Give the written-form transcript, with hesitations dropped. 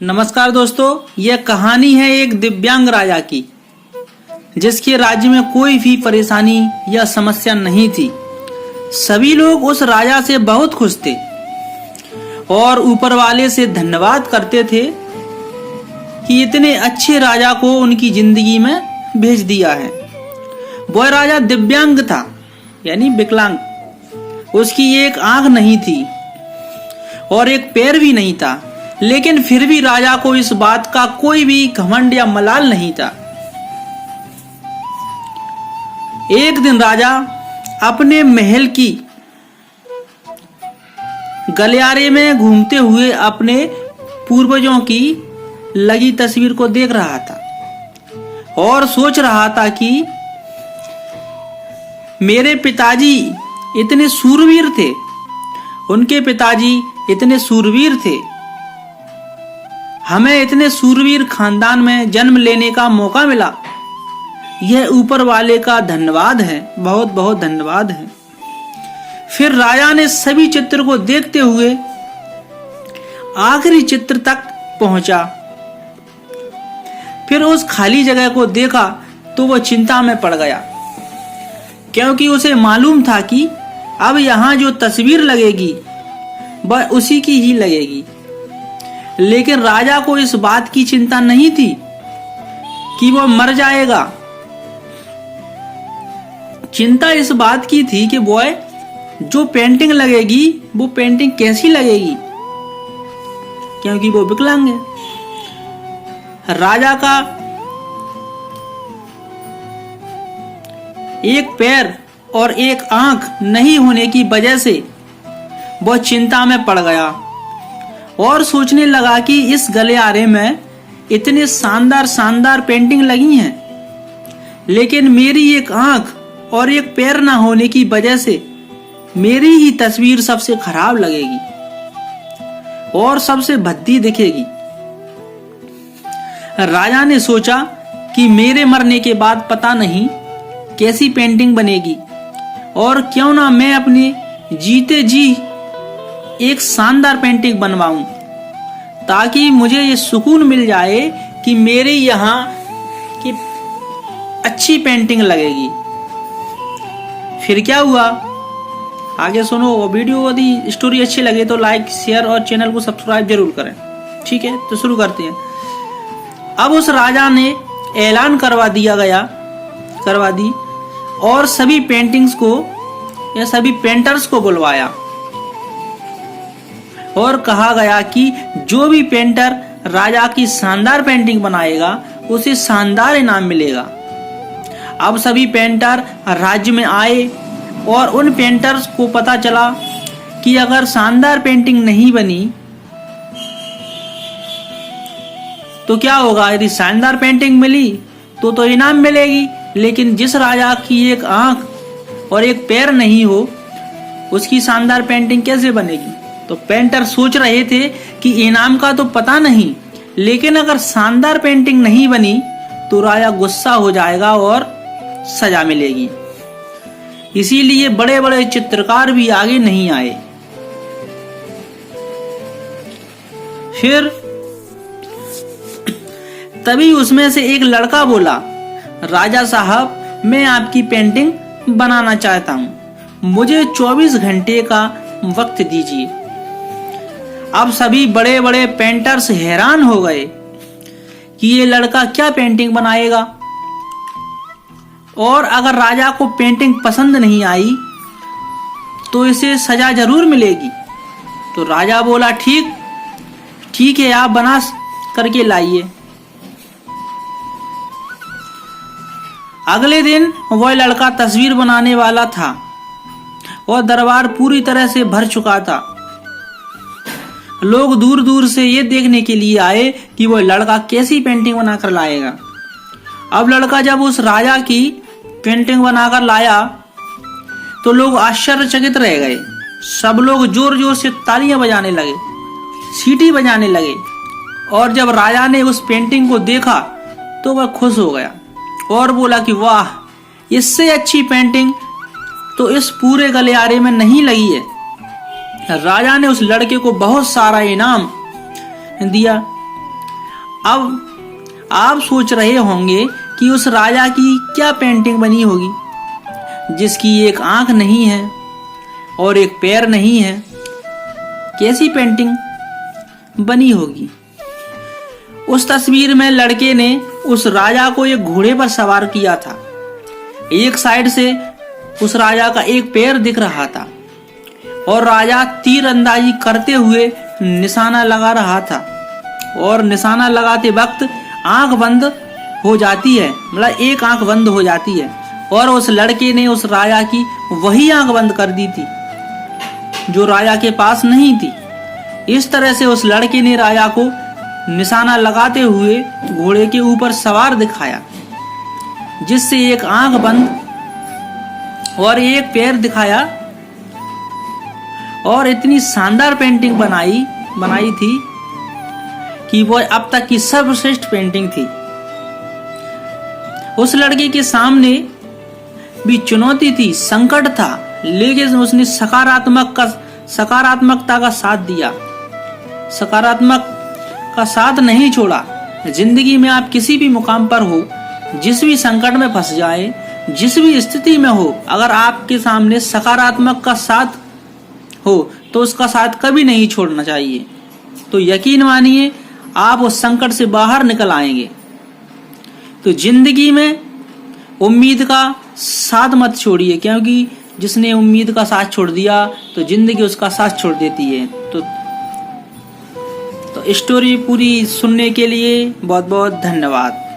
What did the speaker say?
नमस्कार दोस्तों, यह कहानी है एक दिव्यांग राजा की, जिसके राज्य में कोई भी परेशानी या समस्या नहीं थी। सभी लोग उस राजा से बहुत खुश थे और ऊपर वाले से धन्यवाद करते थे कि इतने अच्छे राजा को उनकी जिंदगी में भेज दिया है। वह राजा दिव्यांग था, यानी विकलांग। उसकी एक आंख नहीं थी और एक पैर भी नहीं था, लेकिन फिर भी राजा को इस बात का कोई भी घमंड या मलाल नहीं था। एक दिन राजा अपने महल की गलियारे में घूमते हुए अपने पूर्वजों की लगी तस्वीर को देख रहा था और सोच रहा था कि मेरे पिताजी इतने सूरवीर थे, उनके पिताजी इतने सूरवीर थे, हमें इतने सूरवीर खानदान में जन्म लेने का मौका मिला। यह ऊपर वाले का धन्यवाद है, बहुत बहुत धन्यवाद है। फिर राजा ने सभी चित्र को देखते हुए आखिरी चित्र तक पहुंचा। फिर उस खाली जगह को देखा तो वह चिंता में पड़ गया, क्योंकि उसे मालूम था कि अब यहाँ जो तस्वीर लगेगी वह उसी की ही लगेगी। लेकिन राजा को इस बात की चिंता नहीं थी कि वह मर जाएगा। चिंता इस बात की थी कि वह जो पेंटिंग लगेगी वो पेंटिंग कैसी लगेगी, क्योंकि वो विकलांग है। राजा का एक पैर और एक आंख नहीं होने की वजह से वह चिंता में पड़ गया और सोचने लगा कि इस गलियारे में इतने शानदार शानदार पेंटिंग लगी हैं, लेकिन मेरी एक आंख और एक पैर ना होने की वजह से मेरी ही तस्वीर सबसे खराब लगेगी और सबसे भद्दी दिखेगी। राजा ने सोचा कि मेरे मरने के बाद पता नहीं कैसी पेंटिंग बनेगी, और क्यों ना मैं अपने जीते जी एक शानदार पेंटिंग बनवाऊं, ताकि मुझे ये सुकून मिल जाए कि मेरे यहाँ की अच्छी पेंटिंग लगेगी। फिर क्या हुआ आगे सुनो। वो वीडियो यदि स्टोरी अच्छी लगे तो लाइक, शेयर और चैनल को सब्सक्राइब जरूर करें। ठीक है, तो शुरू करते हैं। अब उस राजा ने ऐलान करवा दी और सभी पेंटिंग्स को या सभी पेंटर्स को बुलवाया और कहा गया कि जो भी पेंटर राजा की शानदार पेंटिंग बनाएगा उसे शानदार इनाम मिलेगा। अब सभी पेंटर राज्य में आए और उन पेंटर्स को पता चला कि अगर शानदार पेंटिंग नहीं बनी तो क्या होगा। यदि शानदार पेंटिंग मिली तो इनाम मिलेगी, लेकिन जिस राजा की एक आंख और एक पैर नहीं हो उसकी शानदार पेंटिंग कैसे बनेगी। तो पेंटर सोच रहे थे कि इनाम का तो पता नहीं, लेकिन अगर शानदार पेंटिंग नहीं बनी तो राजा गुस्सा हो जाएगा और सजा मिलेगी। इसीलिए बड़े बड़े चित्रकार भी आगे नहीं आए। फिर तभी उसमें से एक लड़का बोला, राजा साहब, मैं आपकी पेंटिंग बनाना चाहता हूं, मुझे 24 घंटे का वक्त दीजिए। अब सभी बड़े बड़े पेंटर्स हैरान हो गए कि ये लड़का क्या पेंटिंग बनाएगा, और अगर राजा को पेंटिंग पसंद नहीं आई तो इसे सजा जरूर मिलेगी। तो राजा बोला, ठीक है, आप बना करके लाइए। अगले दिन वह लड़का तस्वीर बनाने वाला था और दरबार पूरी तरह से भर चुका था। लोग दूर दूर से ये देखने के लिए आए कि वह लड़का कैसी पेंटिंग बनाकर लाएगा। अब लड़का जब उस राजा की पेंटिंग बनाकर लाया तो लोग आश्चर्यचकित रह गए। सब लोग जोर जोर से तालियां बजाने लगे, सीटी बजाने लगे, और जब राजा ने उस पेंटिंग को देखा तो वह खुश हो गया और बोला कि वाह, इससे अच्छी पेंटिंग तो इस पूरे गलियारे में नहीं लगी है। राजा ने उस लड़के को बहुत सारा इनाम दिया अब आप सोच रहे होंगे कि उस राजा की क्या पेंटिंग बनी होगी जिसकी एक आंख नहीं है और एक पैर नहीं है। कैसी पेंटिंग बनी होगी? उस तस्वीर में लड़के ने उस राजा को एक घोड़े पर सवार किया था। एक साइड से उस राजा का एक पैर दिख रहा था और राजा तीरंदाजी करते हुए निशाना लगा रहा था और निशाना लगाते वक्त आंख बंद हो जाती है, मतलब एक आंख बंद हो जाती है और उस लड़के ने उस राजा की वही आंख बंद कर दी थी जो राजा के पास नहीं थी। इस तरह से उस लड़के ने राजा को निशाना लगाते हुए घोड़े के ऊपर सवार दिखाया, जिससे एक आंख बंद और एक पैर दिखाया और इतनी शानदार पेंटिंग बनाई थी कि वो अब तक की सर्वश्रेष्ठ पेंटिंग थी। उस लड़के के सामने भी चुनौती थी, संकट था, लेकिन उसने सकारात्मकता का साथ दिया, सकारात्मक का साथ नहीं छोड़ा। जिंदगी में आप किसी भी मुकाम पर हो, जिस भी संकट में फंस जाए, जिस भी स्थिति में हो, अगर आपके सामने सकारात्मक का साथ हो तो उसका साथ कभी नहीं छोड़ना चाहिए। तो यकीन मानिए आप उस संकट से बाहर निकल आएंगे। तो जिंदगी में उम्मीद का साथ मत छोड़िए, क्योंकि जिसने उम्मीद का साथ छोड़ दिया तो जिंदगी उसका साथ छोड़ देती है। तो स्टोरी पूरी सुनने के लिए बहुत बहुत धन्यवाद।